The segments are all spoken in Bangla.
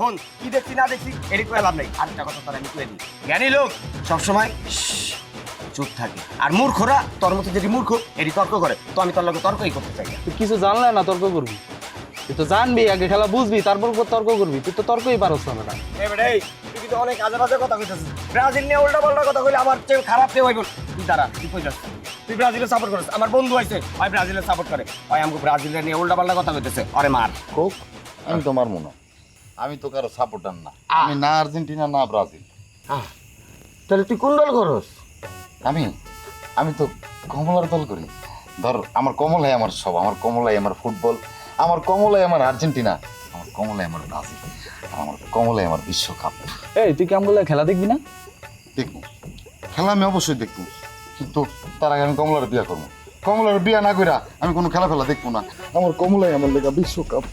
ফোন কি দেখছি না দেখছি এটি করে লাভ নেই। আরেকটা কথা তার আমি কয়ে দিই, জ্ঞানী লোক সবসময় চুপ থাকে, আর মূর্খরা তোর মতো যদি মূর্খ এটি তর্ক করে, তো আমি তোর লোকে তর্কই করতে চাই না। তুই কিছু জানলে না তর্ক করবি, তুই তো জানবি আগে খেলা বুঝবি তারপর তর্ক করবি, তুই তো তর্কই পারছ না বেটা। এই তুই কিন্তু অনেক আজে বাজে কথা কইতেছিস। ব্রাজিল নিয়ে উল্টা পাল্টা কথা কইলে আমার চেয়ে খারাপ কেউ হইব। তুই দাঁড়া, তুই কই যাস? তুই ব্রাজিলে সাপোর্ট করিস, আমার বন্ধু আছে ওই ব্রাজিলে সাপোর্ট করে, ওই আমাকে ব্রাজিলের নিয়ে উল্টা পাল্টা কথা কইতেছে, আরে মার। কোক আমি তোমার মনে, আমি তো কারো সাপোর্টার না, আমি না আর্জেন্টিনা না ব্রাজিল। তাহলে তুই কোন দল করস? আমি আমি তো কমলার দল করি। ধর আমার কমলাই আমার সব, আমার কমলাই আমার ফুটবল, আমার কমলাই আমার আর্জেন্টিনা, আমার কমলাই আমার ব্রাজিল, আমার কমলাই আমার বিশ্বকাপ। এই তুই কেমন বলে খেলা দেখবি না? দেখবো খেলা, আমি অবশ্যই দেখবো, কিন্তু তার আগে আমি কমলার বিয়া করবো। কমলার বিয়া না কইরা আমি কোনো খেলা ফেলা দেখবো না। আমার কমলাই আমার লেগা বিশ্বকাপ।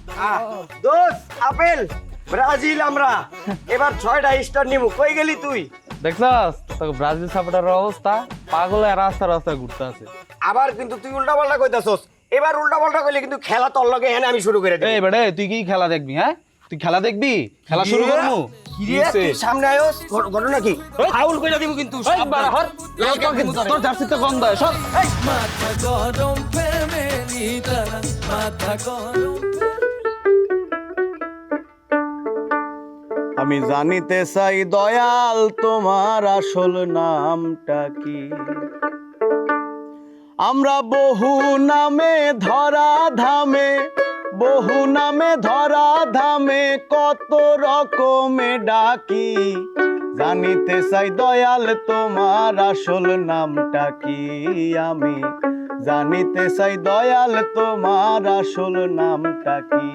দোস্ত আপেল ব্রাজিল আমরা এবার 6টা স্টার নিমু। কই গেলি তুই? দেখছস তোকে ব্রাজিল সাপোর্টারের অবস্থা, পাগল হয়ে রাস্তা রাস্তা ঘুরতে আছে। আবার কিন্তু তুই উল্টা পাল্টা কইতাছস। এবার উল্টা পাল্টা কইলে কিন্তু খেলা তোর লগে এনে আমি শুরু করে দেব। এই বেটা তুই কি খেলা দেখবি? হ্যাঁ তুই খেলা দেখবি? খেলা শুরু করবো? কি রে তুই সামনে আয়োস? ঘটনা কি? ফাউল কইরা দিব কিন্তু। এই বাড়া হর লাল কার্ড কিন্তু তোর জার্সিতে গন্ধ হয় সব। মাথা গরম ফ্যামিলিটা মাথা গরম। আমি জানিতে চাই দয়াল তোমার আসল নামটা কি? আমরা বহু নামে ধরা ধামে, বহু নামে ধরা ধামে কত রকমে ডাকি। জানিতে চাই দয়াল তোমার আসল নামটা কি? আমি জানিতে চাই দয়াল তোমার আসল নামটা কি?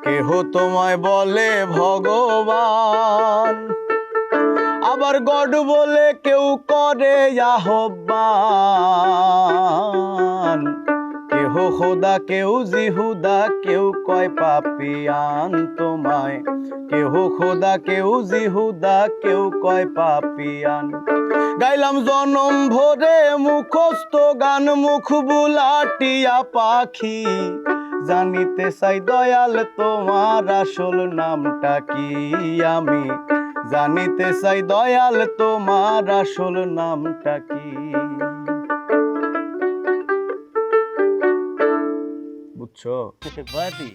কেহ তোমায় বলে ভগবান, আবার গড বলে কেউ করে আহ্বান। কেহ খোদা কেউ জিহুদা কেউ কয় পাপিয়ান তোমায়, কেহ খোদা কেউ জিহুদা কেউ কয় পাপিয়ান। গাইলাম জনম ভরে মুখস্থ গান মুখ বুলাটিয়া পাখি। জানিতে চাই দয়াল তোমার আসল নামটা কি? আমি জানিতে চাই দয়াল তোমার আসল নামটা কি? বুঝছো? বয়াতি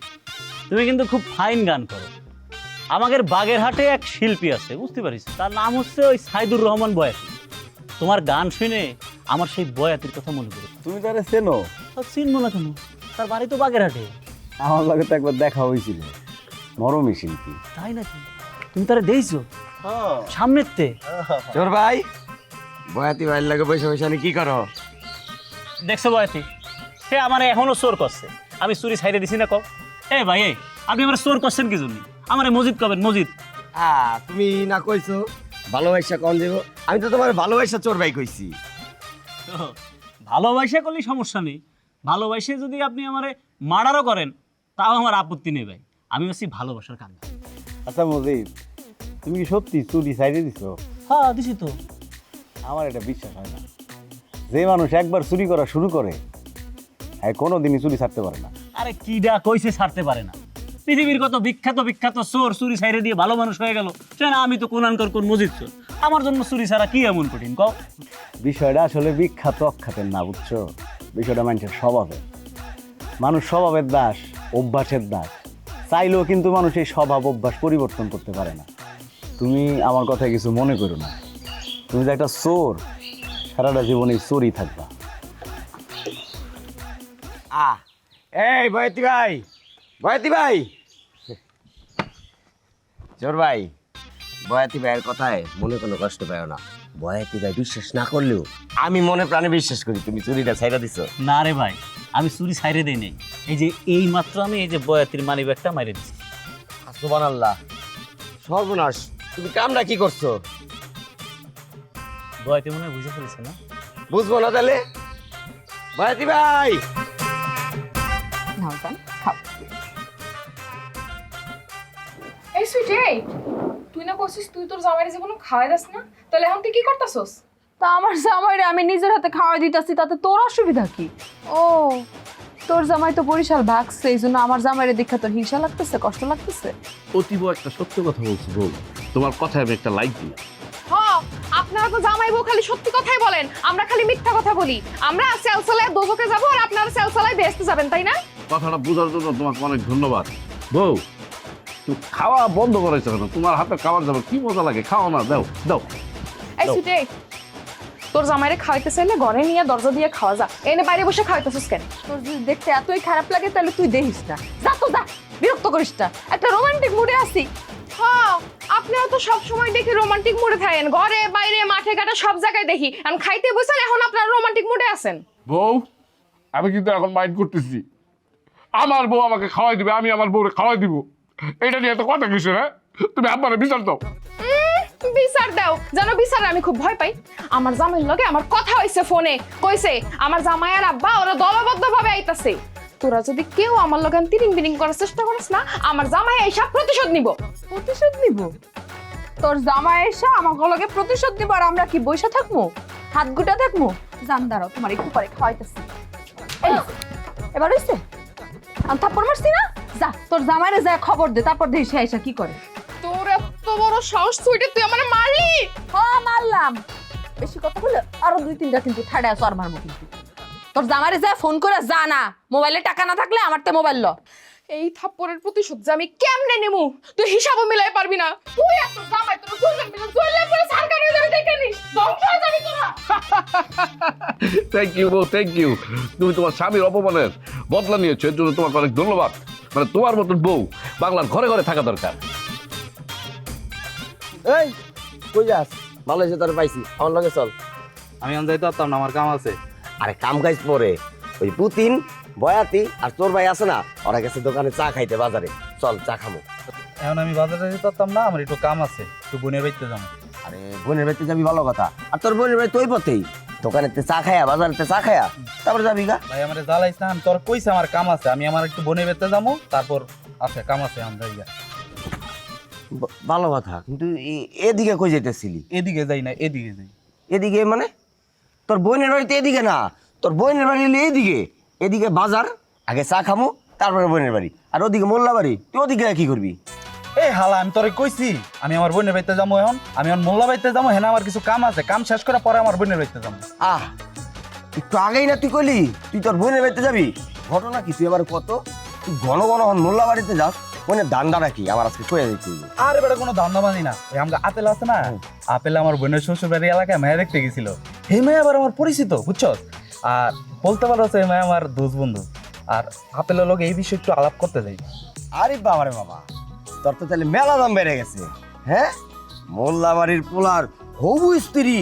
তুমি কিন্তু খুব ফাইন গান করো। আমাদের বাগেরহাটে এক শিল্পী আছে, বুঝতে পারিস, তার নাম হচ্ছে ওই সাইদুর রহমান বয়াতি। তোমার গান শুনে আমার সেই বয়াতির কথা মনে পড়ে। তুমি তারে চেনো? চিনবো না কেন, তার বাড়ি তো বাগেরহাটে। আমার লগে তো একবার দেখা হয়েছিল, মরমী শিল্পী। তাই নাকি? তুমি তারা দেখছো সামনের তে? তোর ভাই বয়াতি ভাইয়ের লাগে বসে বসে আমি কি করো? দেখছো বয়াতি, সে আমার এখনো চোর করছে। আমি চুরি ছাইড়ে দিছি না কব? এ ভাই এই আপনি আমার চোর করছেন কি জন্য? আমার মসজিদ কবেন মসজিদ? তুমি না কইছো ভালোবাসা কম দেব, আমি তো তোমার ভালোবাসা চোর ভাই কইছি। ভালোবাসা করলে সমস্যা নেই, ভালোবাসে যদি আপনি আমারে মার্ডারও করেন তাও আমার আপত্তি নেই ভাই। আমি হচ্ছি ভালোবাসার কান্না। আচ্ছা মজিদ, তুমি কি সত্যি চুরি ছাইড়ে দিছো? হ্যাঁ দিছি তো। আমার এটা বিশ্বাস হয় না। যে মানুষ একবার চুরি করা শুরু করে হ্যাঁ কোনোদিনই চুরি ছাড়তে পারে না। আরে কিডা কইছে ছাড়তে পারে না? পৃথিবীর কত বিখ্যাত বিখ্যাত চোর চুরি ছাইড়ে দিয়ে ভালো মানুষ হয়ে গেল। সে না আমি তো কোনানকর কোন মসজিদ চোর। আমার জন্য চুরি ছাড়া কি এমন কঠিন কও? বিষয়টা আসলে বিখ্যাত অখ্যাতের না, বুঝছো? বিষয়টা মানুষের স্বভাবের। মানুষ স্বভাবের দাস, অভ্যাসের দাস। চাইলেও কিন্তু মানুষ এই স্বভাব অভ্যাস পরিবর্তন করতে পারে না। তুমি আমার কথায় কিছু মনে করো না। তুমি যে একটা চোর, সারাটা জীবনে চোরই থাকবা। এই বয়াতি ভাই, বয়াতি ভাই, চোর ভাই, বয়াতি ভাইয়ের কথায় মনে কোনো কষ্ট পাও না। বয়াতি ভাই বিশ্বাস না করলেও আমি মনে প্রাণে বিশ্বাস করি তুমি চুরিটা ছাইড়া দিছো। না রে ভাই, আমি চুরি ছাইড়ে দেই নাই। এই যে এই মাত্র আমি এই যে বয়াতির মানি ব্যাগটা মাইরে দিছি। সুবহানাল্লাহ, সর্বনাশ, তুমি কামটা কি করছো? বয়াতি মনে হয় বুঝে ফেলেছে না? বুঝবো না তাহলে? বয়াতি ভাই নাও জান খাও। এই সুইট, এই তুই না করছিস তুই তোর জামাইরে যে কোনো খাওয়াই দাস না, তাহলে এখন তুই কি করতেছস? তা আমার জামাইরে আমি নিজের হাতে খাওয়াই দিতেছি, তাতে তোর অসুবিধা কি? ও, তোর জামাই তো বরিশাল ভাগছে, এই জন্য আমার জামাইরে দেখা তোর হিংসা লাগতেছে, কষ্ট লাগতেছে। অতীব একটা সত্য কথা বলছি বউ, তোমার কথায় আমি একটা লাইক দিই। হ, আপনারা তো জামাই বউ খালি সত্যি কথাই বলেন, আমরা খালি মিথ্যা কথা বলি। আমরা সেলসালায় দোজকে যাব আর আপনারা সেলসালায় বেহেশতে যাবেন, তাই না? কথাটা বোঝার জন্য তোমাকে অনেক ধন্যবাদ। বউ, তুমি খাওয়া বন্ধ করেছো কেন? তোমার হাতে খাবার যাবে কি মজা লাগে, খাও না, দাও দাও। এই সুটে, তোর জামাইরে খাওয়াইতে চাইলে ঘরে নিয়ে দরজা দিয়ে খাওয়া যা, এনে বাইরে বসে খাওয়াইতেছিস কেন? তোর যদি দেখতে এতই খারাপ লাগে তাহলে তুই দেখিস না, যা তো যা, বিরক্ত করিস না, একটা রোমান্টিক মুডে আছি। হ্যাঁ, আপনারা তো সব সময় দেখি রোমান্টিক মুডে থাকেন, ঘরে বাইরে মাঠে ঘাটে সব জায়গায় দেখি। এখন খাইতে বসেন, এখন আপনারা রোমান্টিক মুডে আছেন। বউ, আমি কিন্তু এখন মাইন্ড করতেছি, আমার বউ আমাকে খাওয়াই দিবে, আমি আমার বউরে খাওয়াই দিব। এটা নিয়ে এত কথা কিসের? হ্যাঁ, তুমি আব্বারে বিচার দাও। বিচার দাও, জানো বিচারে আমি খুব ভয় পাই। আমার জামাইয়ের লগে আমার কথা হইছে ফোনে, কইছে আমার জামাই আর আব্বা ওরা দলবদ্ধ ভাবে আইতাছে। তোরা যদি কেউ আমার লগে তিরিং বিরিং করার চেষ্টা করিস না, আমার জামাই এইসব প্রতিশোধ নিব। প্রতিশোধ নিব? তোর জামাই এসে আমার লগে প্রতিশোধ নিব আর আমরা কি বইসা থাকবো, হাত গুটা থাকবো? জান দাঁড়াও, তোমার একটু পরে খাওয়াইতেছি। এই, এবার হইছে? আমি থাপ্পড় মারছি না? যা তোর জামাইরে যা খবর দে, তারপর দেখি সে আইসা কি করে। তোর এত বড় সাহস, সুইটে তুই আমারে মারলি? হ্যাঁ মারলাম, বেশি কথা বলে আরো 2-3টা কিন্তু ঠাড়ে আসো আর মারবো কিন্তু। তোর জামাইরে যা ফোন করে যা না, মোবাইলে টাকা না থাকলে আমার তে মোবাইল ল। এই থাপ্পড়ের প্রতিশোধ যে আমি কেমনে নেমু তুই হিসাবও মিলাই পারবি না। তুই এত জামাই, তোর দুজন মিলে জইলে পরে সরকার হয়ে যাবে, দেখে নিস, ধ্বংস হয়ে যাবি তোরা। থ্যাংক ইউ বউ, থ্যাংক ইউ। তুমি তোমার স্বামীর অপমানের বদলা নিয়েছো, এর জন্য তোমাকে অনেক ধন্যবাদ। মানে তোমার মতন বউ বাংলার ঘরে ঘরে থাকা দরকার। এই কই যাস? ভালো হয়েছে তোর পাইছি, আমার লগে চল। আমি আমি যাইতে পারতাম না, আমার কাম আছে। আরে কাম কাজ পরে, ওই পুতিন বয়াতি আর তোর ভাই আছে না, ওরা গেছে দোকানে চা খাইতে বাজারে, চল চা খামো। এখন আমি বাজারে যেতে পারতাম না, আমার একটু কাম আছে, একটু বোনের বাড়িতে যাবো। আরে বোনের বাড়িতে যাবি ভালো কথা, আর তোর বোনের বাড়ি তুই পথেই দোকানেতে চা খায়া বাজারেতে চা খায়া তারপরে যাবি গা। ভাই আমার জ্বালাইস না, আমি তোর কইছে আমার কাম আছে, আমি আমার একটু বোনের বাড়িতে যাবো, তারপর আছে কাম আছে আমরা যাই। ভালো কথা, কিন্তু এদিকে কই যেতেছিলি? এদিকে যাই না, এদিকে যাই। এদিকে মানে তোর বোনের বাড়িতে এদিকে না, তোর বোনের বাড়ি হলে এদিকে। এদিকে বাজার, আগে চা খামো, তারপরে বোনের বাড়ি, আর ওদিকে মোল্লা বাড়ি। তুই ওদিকে কি করবি? এই হালা, আমি তোরে কইছি আমি আমার বোনের বাড়িতে যাবো, এখন আমি আমার মোল্লা বাড়িতে যাবো, হ্যাঁ আমার কিছু কাম আছে, কাম শেষ করার পরে আমার বোনের বাড়িতে যাবো। আহ, একটু আগেই না তুই কইলি তুই তোর বোনের বাড়িতে যাবি। ঘটনা কি তুই আবার কত? তুই ঘন ঘন মোল্লা বাড়িতে যাস, বোনের দান্দা রাখি আমার আজকে কয়ে দিচ্ছি। আর বেটা কোনো ধান্দা বানি না, ওই আমাকে আপেল আছে না, আপেল আমার বোনের শ্বশুর বাড়ি এলাকায় মেয়ে দেখতে গেছিল। এই মেয়ে আবার আমার পরিচিত, বুঝছ? আর বলতে পারো এই মেয়ে আমার দোষ বন্ধু, আর আপেলের লোক এই বিষয়ে একটু আলাপ করতে যাই। আরে বাবা রে বাবা, তোর তো তাহলে মেলা দাম বেড়ে গেছে। হ্যাঁ, মোল্লা বাড়ির পোলার হবু স্ত্রী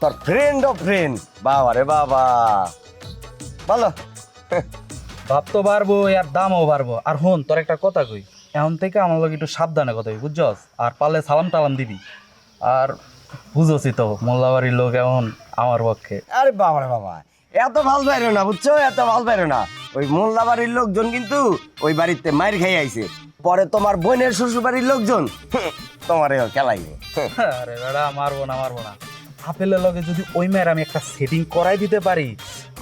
তোর ফ্রেন্ড অফ ফ্রেন্ড, বাবা রে বাবা, ভালো। ভাব তো বাড়বো আর দামও বাড়বো। আর হন, তোর একটা কথা কই, এখন থেকে আমার লোক একটু সাবধানে কথা কই, বুঝছস? আর পারলে সালাম টালাম দিবি। আর বুঝছি তো মোল্লাবাড়ির লোক এখন আমার পক্ষে। আরে বাবা রে বাবা, এত ভাল পাইরো না, বুঝছো? এত ভাল পাইরো না। ওই মোল্লা বাড়ির লোকজন কিন্তু ওই বাড়িতে মাইর খাই আইছে, পরে তোমার বোনের শ্বশুর বাড়ির লোকজন তোমারে খেলাইবে। আরে বেড়া, মারবো না মারবো না। আপেলের লগে যদি ওই মেয়ের আমি একটা সেটিং করাই দিতে পারি,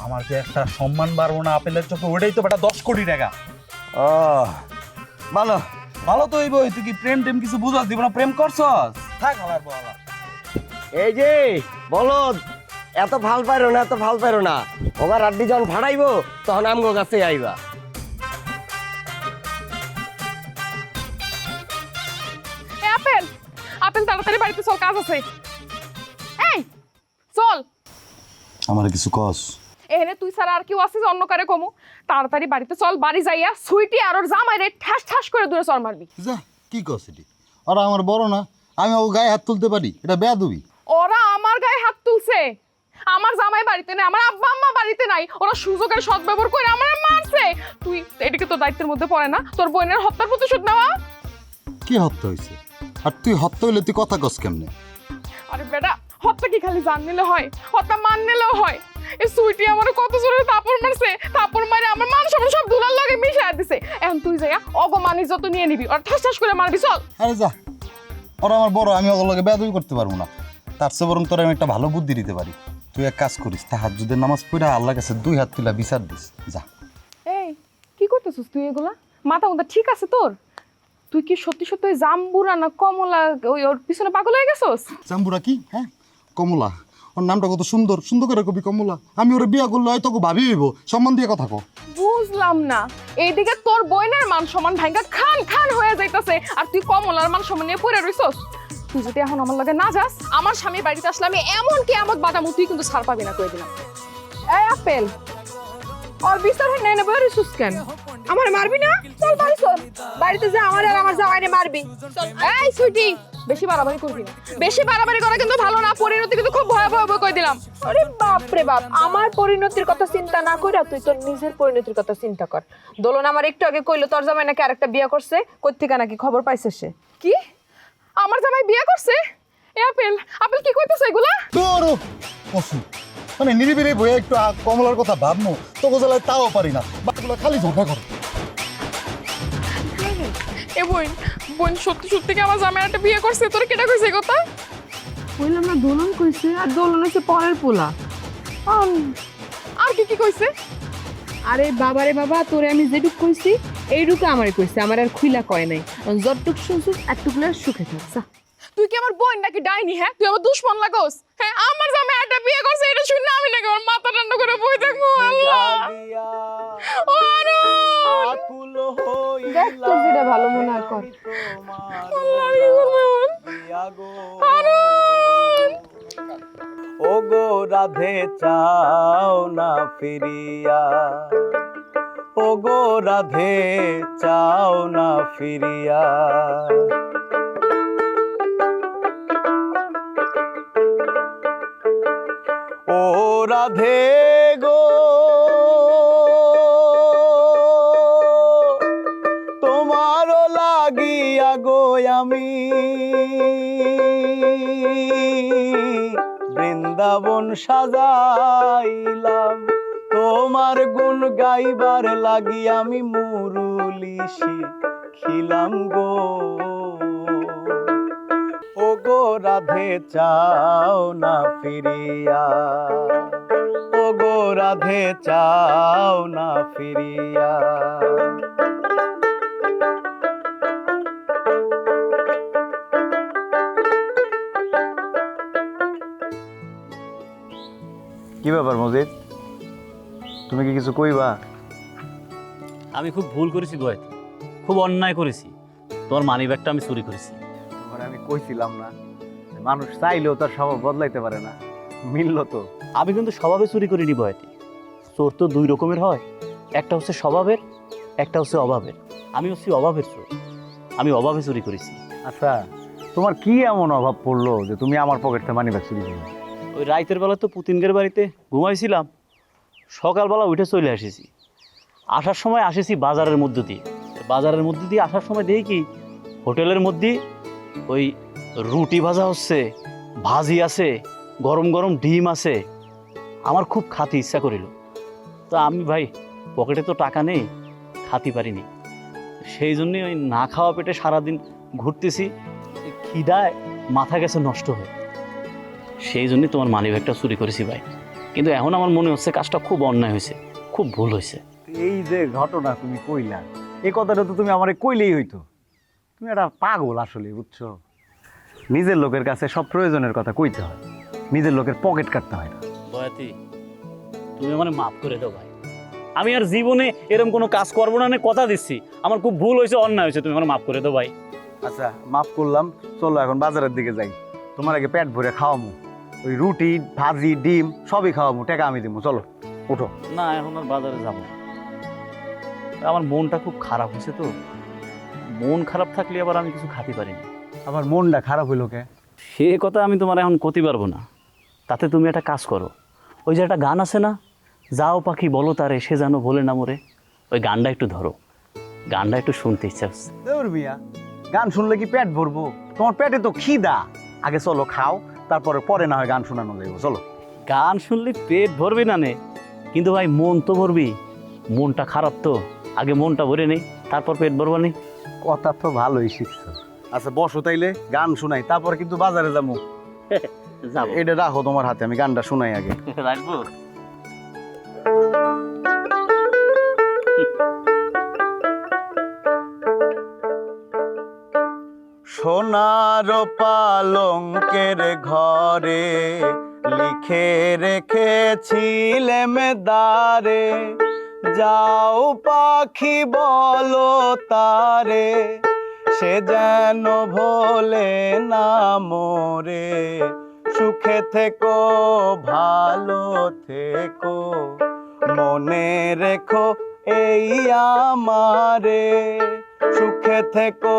আমার যে একটা সম্মান বাড়বো না আপেলের চোখে, ওটাই তো বেটা 10 কোটি টাকা। ও ভালো। ভালো তো হইবই। তুই কি প্রেম টেম কিছু বুঝাস? দিব না, প্রেম করছস? থাক হালার বলা। এই যে বলো, এত ভাল পাইরো না, এত ভাল পাইরো না। ওবার আড্ডি যখন ভাড়াইবো তখন আমগো কাছে আইবা। এ আপেল, আপেল তাড়াতাড়ি বাড়িতে চল, কাজ আছে। এই চল, আমার কিছু কস? এখানে তুই ছাড়া আর কেউ আছিস অন্য কারে কমু? তাড়াতাড়ি বাড়িতে চল, বাড়ি যাইয়া সুইটি আর ওর জামাইরে ঠাস ঠাস করে দূরে চল মারবি। যা, কি কস এটি? ওরা আমার বড় না, আমি ও গায়ে হাত তুলতে পারি? এটা বেয়াদবি। ওরা আমার গায়ে হাত তুলছে, আমার জামাই বাড়িতে নাই, আমার আব্বা আম্মা বাড়িতে নাই, ওরা সুযোগের সদ্ব্যবহার করে আমার মারছে। তুই এদিকে তোর দায়িত্বের মধ্যে পড়ে না তোর বোনের হত্যার প্রতিশোধ নেওয়া? কি হত্যা হয়েছে? আর তুই হত্যা হইলে তুই কথা কস কেমনে? আরে বেটা, হত্যা কি খালি জান নিলে হয়? হত্যা মান নিলেও হয়। এই সুইটি আমার কত জোরে থাপড় মারছে, থাপড় মারে আমার মান সম্মান সব ধুলার লগে মিশিয়ে দিছে। এখন তুই যাইয়া অগমান ইজ্জত নিয়ে নিবি আর ঠাস ঠাস করে মারবি। চল। আরে যা, ওরা আমার বড়, আমি ওগুলোকে বেয়াদবি করতে পারবো না। তার চেয়ে বরং তোর আমি একটা ভালো বুদ্ধি দিতে পারি। তুই এক কাজ করিস, তাহাজ্জুদের নামাজ পড়ে আল্লাহর কাছে 2 হাত তুলা বিচার দিস, যা। এই কি করতেছিস তুই এগুলা? মাথা মুথা ঠিক আছে তোর? তুই কি সত্যি সত্যি ওই জাম্বুরা না কমলা ওর পিছনে পাগল হয়ে গেছস? জাম্বুরা কি? হ্যাঁ, কমলা। ওর নামটা কত সুন্দর, সুন্দর করে কবি কমলা। আমি ওরে বিয়া করলে হয়তো ভাবি হইব, সম্মান দিয়ে কথা কো। বুঝলাম না, এইদিকে তোর বোনের মান সম্মান ভাঙ্গা খান খান হয়ে যাইতাছে, আর তুই কমলার মান সম্মান নিয়ে পড়ে রইছস। তুই যদি এখন আমার লগে না যাস, আমার স্বামীর বাড়িতে আসলে আমি এমন কি আমত বাদাম তুই কিন্তু ছাড় পাবি না, কই দিলাম। এই আপেল, আর বিচার হয় নাই না বই রইছস কেন? আমার মারবি না? চল বাড়ি চল, বাড়িতে যা আমার আর আমার জামাইরে মারবি। এই সুইটি, বেশি বাড়াবাড়ি করবি না, বেশি বাড়াবাড়ি করা কিন্তু ভালো না, পরিণতি কিন্তু খুব ভয়াবহ হবে, কই দিলাম। আরে বাপ রে বাপ, আমার পরিণতির কথা চিন্তা না কইরা তুই তোর নিজের পরিণতির কথা চিন্তা কর। দোলন আমার একটু আগে কইলো তোর জামাই নাকি আরেকটা বিয়ে করছে, কই থেকে নাকি খবর পাইছে সে। কি? আমার জামাই বিয়ে করছে? এ আপেল, আপেল কি কইতেছ এগুলা? তোর পশু মানে নিরিবিলি বইয়া একটু কমলার কথা ভাবমু, তোকে জ্বালায় তাও পারি না, বাকিগুলো খালি ঝগড়া করে। এ বোন, বোন সত্যি সত্যি কি আমার জামাই একটা বিয়ে করছে? তোর কেটা কইছে এই কথা? কইলাম না দোলন কইছে, আর দোলন হচ্ছে পরের পোলা। আর কি কি কইছে? আরে বাবারে বাবা, তোরে আমি যেটুক কইছি এইটুকু আমারে কইছে, আমার আর খুইলা কয় নাই। যতটুক শুনছিস এতটুকুলা সুখে থাক যা। তুই কি আমার বোন নাকি ডাইনি? হ্যাঁ, তুই আমার দুশমন লাগোস? হ্যাঁ, আমার জামাই একটা বিয়ে করছে এটা শুনে আমি নাকি আমার মাথা ঠান্ডা করে বই থাকবো? আল্লাহ, ও আরুন! দেখ তোর যেটা ভালো মনে হয় কর। আল্লাহ, আমি কি করবো এখন? আরুন! ও গো রাধে চাও না ফিরিয়া, ও গো রাধে চাও না ফিরিয়া। ও রাধে গো, তোমারও লাগিয়া গো আমি বৃন্দাবন সাজাইলাম, তোমার গুণ গাইবার লাগি আমি মুরুলি শিখিলাম গো। ও গো রাধে চাও না ফিরিয়া, ও গো রাধে চাও না ফিরিয়া। কি ব্যাপার মজিদ, তুমি কি কিছু কইবা? আমি খুব ভুল করেছি বয়, খুব অন্যায় করেছি। তোমার মানি ব্যাগটা আমি চুরি করেছি। তোমার আমি কইছিলাম না, মানুষ চাইলেও তার স্বভাব বদলাইতে পারে না। মিলল তো। আমি কিন্তু স্বভাবে চুরি করিনি বয়াতি। চোর তো 2 রকমের হয়, একটা হচ্ছে স্বভাবের, একটা হচ্ছে অভাবের। আমি হচ্ছি অভাবের চোর, আমি অভাবে চুরি করেছি। আচ্ছা, তোমার কি এমন অভাব পড়লো যে তুমি আমার পকেট থেকে মানি ব্যাগ চুরি করলে? ওই রাইতের বেলা তো পুতিনগের বাড়িতে ঘুমাইছিলাম, সকালবেলা উঠে চলে আসেছি। আসার সময় আসেছি বাজারের মধ্য দিয়ে, বাজারের মধ্যে দিয়ে আসার সময় দেখি কি হোটেলের মধ্যে ওই রুটি ভাজা হচ্ছে, ভাজি আছে, গরম গরম ডিম আছে। আমার খুব খাতি ইচ্ছা করিল, তো আমি ভাই পকেটে তো টাকা নেই, খাতি পারিনি। সেই জন্যে ওই না খাওয়া পেটে সারাদিন ঘুরতেছি, খিদায় মাথা গেছে নষ্ট হয়ে। সেই জন্যই তোমার মানি ব্যাগটা চুরি করেছি ভাই। কিন্তু এখন আমার মনে হচ্ছে কাজটা খুব অন্যায় হয়েছে, খুব ভুল হয়েছে। এই যে ঘটনা তুমি কইলা, এই কথাটা তো তুমি আমারে কইলেই হইতো। তুমি একটা পাগল আসলে, বুঝছো? নিজের লোকের কাছে সব প্রয়োজনের কথা কইতে হয়, নিজের লোকের পকেট কাটতে হয় না। বয়াতি, তুমি আমার মাফ করে দাও ভাই। আমি আর জীবনে এরকম কোনো কাজ করবো না, কথা দিচ্ছি। আমার খুব ভুল হয়েছে, অন্যায় হয়েছে, তুমি আমার মাফ করে দাও ভাই। আচ্ছা, মাফ করলাম। চলো এখন বাজারের দিকে যাই, তোমার আগে পেট ভরে খাওয়ামু। ওই রুটি ভাজি ডিম সবই খাওয়ামু, টাকা আমি দিব। চলো উঠো। না, এখন আর বাজারে যাবো না। আমার মনটা খুব খারাপ হয়েছে তো। মন খারাপ থাকলে আবার আমি কিছু খাতে পারিনি। আমার মনটা খারাপ হইলো কে? সে কথা আমি তোমার এখন করতে পারবো না। তাতে তুমি একটা কাজ করো, ওই যে একটা গান আছে না, যাও পাখি বলো তারে সে যেন বলে না মরে, ওই গানটা একটু ধরো। গানটা একটু শুনতে ইচ্ছা হচ্ছে। দেউর মিয়া, গান শুনলে কি পেট ভরবো? তোমার পেটে তো খিদা। আগে চলো খাও, তারপরে পরে না হয় গান শোনানো যাইব। চলো। গান শুনলে পেট ভরবি না নে, কিন্তু ভাই মন তো ভরবি। মনটা খারাপ তো, আগে মনটা ভরে নেই, তারপর পেট ভরবা নেই। কথা তো ভালোই শিখছো। আচ্ছা বসো, তাইলে গান শোনাই, তারপরে কিন্তু বাজারে যাবো। যাবো। এটা রাখো তোমার হাতে, আমি গানটা শোনাই আগে। রাখবো। সোনার পালঙ্কের ঘরে লিখে রেখেছিলেম দ্বারে, যাও পাখি বলো তারে, সে যেন ভোলে না মোরে। সুখে থেকো ভালো থেকো, মনে রেখো এই আমারে। সুখে থেকো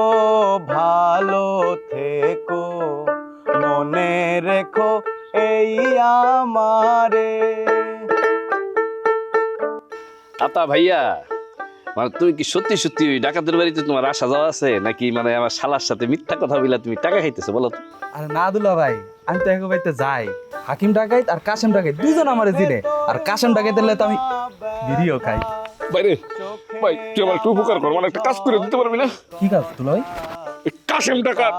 ভালো থেকো, মনে রেখো এই আমারে। আতা ভাইয়া, মানে তুমি কি সত্যি সত্যি ওই ডাকাতের বাড়িতে তোমার আসা যাওয়া আছে, নাকি মানে আমার শালার সাথে মিথ্যা কথা বলে তুমি টাকা খাইতেছো বলো তো? আরে না দুলা ভাই, আমি তো এক বাড়িতে যাই। হাকিম ডাকাইত আর কাশেম ডাকাইত দুজন আমারে চিনে, আর কাশেম ডাকাইত দিলে তো আমি বিড়িও খাই। বাইরে ভাই, তুই আমার একটু উপকার কর, মানে একটা কাজ করে দিতে পারবি না? কি কাজ দুলা ভাই? এই কাশেম ডাকাত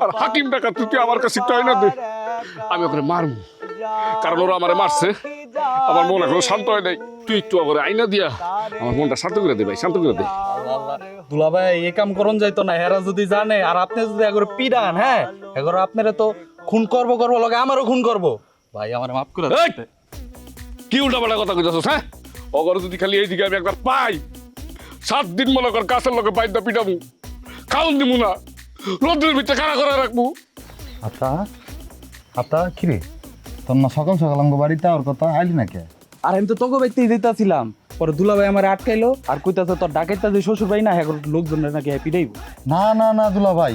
আর হাকিম ডাকাত তুই আমার কাছে একটু আইনা দে, আমি ওখানে মারবো, কারণ ওরা আমারে মারছে। আমার মন এখনো শান্ত হয় নাই, তুই একটু আমার আইনা দিয়া আমার মনটা শান্ত করে দে ভাই, শান্ত করে দে। দুলা ভাই এই কাম করন যাইতো না, হেরা যদি জানে আর আপনি যদি একবার পিডান, হ্যাঁ একবার আপনারে তো খুন করবো লগে আমারও খুন করবো। ভাই আমার মাফ করে এই, কি উল্টাপাল্টা কথা কইতাছস? হ্যাঁ, অগর যদি খালি এইদিকে আমি একবার পাই, 7 দিন মনে কর কাছের লোকে বাইদা পিটামু, খাউন দিমু না, রোদ্রের ভিতরে কারা করে রাখবো। আতা কিরে, তোর না সকাল সকাল আমাকে বাড়িতে আর কথা আইলি না কে? আর আমি তো তোকে বাইতেই দিতেছিলাম, পরে দুলা ভাই আমার আটকাইলো আর কইতাছে তোর ডাকাইতা যে শ্বশুর ভাই না, হ্যাঁ লোকজন নাকি পিটাইব। না না না দুলা ভাই,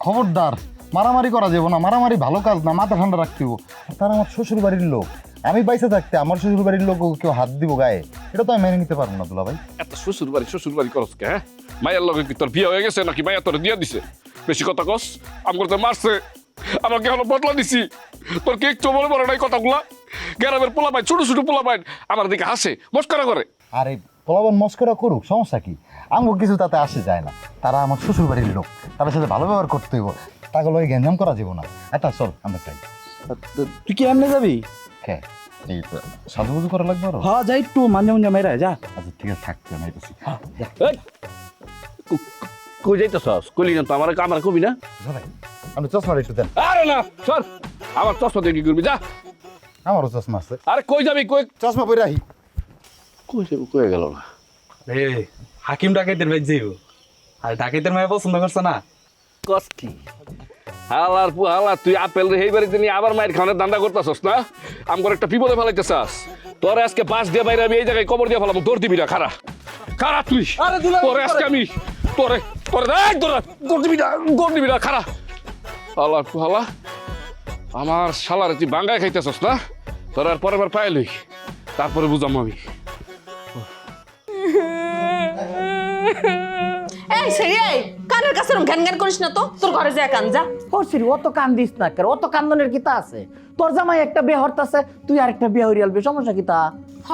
খবরদার, মারামারি করা যাবো না, মারামারি ভালো কাজ না, মাথা ঠান্ডা রাখতে হবো। আর তার আমার শ্বশুর বাড়ির লোক, আমি বাইসে থাকতে আমার শ্বশুর বাড়ির লোক কেউ হাত দিব গায়ে, এটা তো আমি মেনে নিতে পারবো না দুলা ভাই। এত শ্বশুর বাড়ি করস কে? হ্যাঁ, মায়ের লগে কি তোর বিয়ে হয়ে গেছে নাকি মায়া তোর দিয়ে দিছে? বেশি কথা কস, আমার তো মারছে, আমাকে এখনো বদলা দিছি, তোর কি একটু মনে পড়ে নাই কথাগুলা? গ্রামের পোলাপাই, ছোট ছোট পোলাপাই আমার দিকে হাসে, মস্করা করে। আরে পোলাবন মস্করা করুক, সমস্যা কি? আমাকে কিছু তাতে আসে যায় না, তারা আমার শ্বশুর বাড়ির লোক, তাদের সাথে ভালো ব্যবহার করতে হইব, তাকে লগে গ্যাঞ্জাম করা যাবো না। এটা চল আমরা চাই। তুই কি এমনি যাবি? হ্যাঁ, এই সাজুগুজু করা লাগবে আরো। হ্যাঁ যাই একটু মাঞ্জা মুঞ্জা মেরা যা। আচ্ছা ঠিক আছে, থাকতে আমি আইতাছি। কই যাইতেছস? কইলি না তো আমার কবি না? ভাই আপনি চশমাটা একটু দেন। আরে না সর, আমার চশমা দিয়ে কি করবি? যা। আমারও চশমা আছে। আরে কই যাবি? কই চশমা পরে আহি। কই যাবো, কই গেল না? এ হাকিম ডাকাইতের ভাই যাইব, আর ডাকাইতের মায় পছন্দ করছে না। কস কি হালার পু হালা, তুই আপেল রে এই বাড়িতে নিয়ে আবার মায়ের খাওয়ানোর দান্দা করতেছস না? আমার একটা বিপদে ফেলাইতেছাস। তোর আজকে বাস দিয়ে বাইরে আমি এই জায়গায় কবর দিয়ে ফেলাম, দৌড় দিবি না, খারা খারা তুই। তোরে আজকে আমি তোরে তোরে দৌড় দিবি না, খারা। হালার পু হালা, আমার শালারে তুই বাঙ্গায় খাইতেছস না? তোর আর পরের বার পাইলই, তারপরে বুঝাম আমি। এই সেরি, এই কানের কাছে ঘ্যান ঘ্যান করিস না তো, তোর ঘরে যা কান যা। করছিস অত কান্দিস না, কেন অত কান্দনের কিতা আছে? তোর জামাই একটা বিয়ে হরতাছে, তুই আরেকটা বিয়ে হরিয়াল বে, সমস্যা কিতা? হ,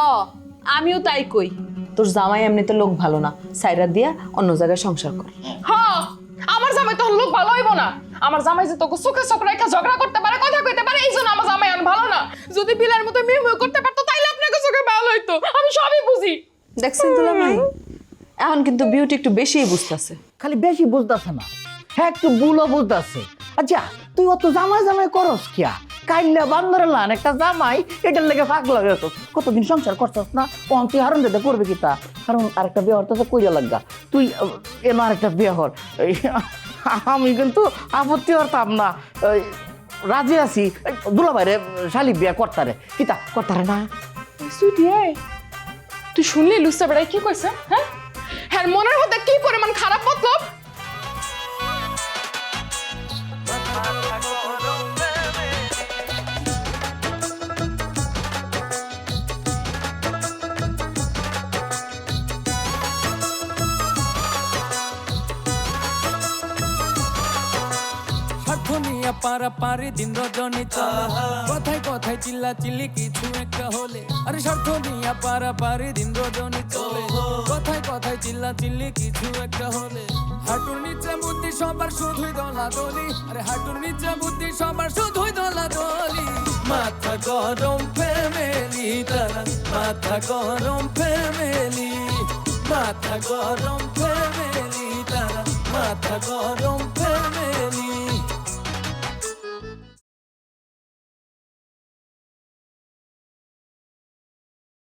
আমিও তাই কই, তোর জামাই এমনিতে লোক ভালো না, সাইরা দিয়া অন্য জায়গায় সংসার কর। হ্যাঁ, আমার জামাই তখন লোক ভালো হইব না। আমার জামাই যে তোকে সুখে চোখ রেখা ঝগড়া করতে পারে, কথা কইতে পারে, এই জন্য আমার জামাই আর ভালো না। যদি বিলের মতো মিউ মিউ করতে পারতো তাইলে আপনাকে চোখে ভালো হইতো, আমি সবই বুঝি। দেখছেন দুলা ভাই, এখন কিন্তু বিউটি একটু বেশিই বুঝতেছে। খালি বেশি বুঝতেছে না, হ্যাঁ একটু ভুলও বুঝতেছে। আচ্ছা তুই অত জামাই জামাই করস কিয়া? কাইল্লা বান্দরের লান একটা জামাই, এটার লেগে পাগলা হয়ে গেছস। কতদিন সংসার করছস না, অন তুই হারন দিতে করবে কিতা? কারণ আরেকটা বিয়ে হরতেছে কইরা লাগা, তুই এলো আরেকটা বিয়ে হর। আমি কিন্তু আপত্তি হরতাম না, রাজি আছি। দুলা ভাইরে শালি বিয়ে করতারে, কিতা করতারে না? সুইটি, তুই শুনলি লুসা বেড়াই কি কইছে? হ্যাঁ, হ্যাঁ মনের মধ্যে কি পরিমাণ খারাপ মতলব। স্বার্থ নিয়ে পারাপারি দিন রজনী চলে কথায় কথায় চিল্লা চিল্লি কিছু একটা হলে আরে স্বার্থ নিয়া পারাপারি দিন রজনী চলে কথায় কথায় চিল্লা চিল্লি কিছু একটা হলে হাঁটুর নিচে বুদ্ধি সবার শুধুই দলাদলি আরে হাঁটুর নিচে বুদ্ধি সবার শুধুই দলাদলি মাথা গরম ফ্যামিলি তারা মাথা গরম ফ্যামিলি মাথা গরম ফ্যামিলি তারা মাথা গরম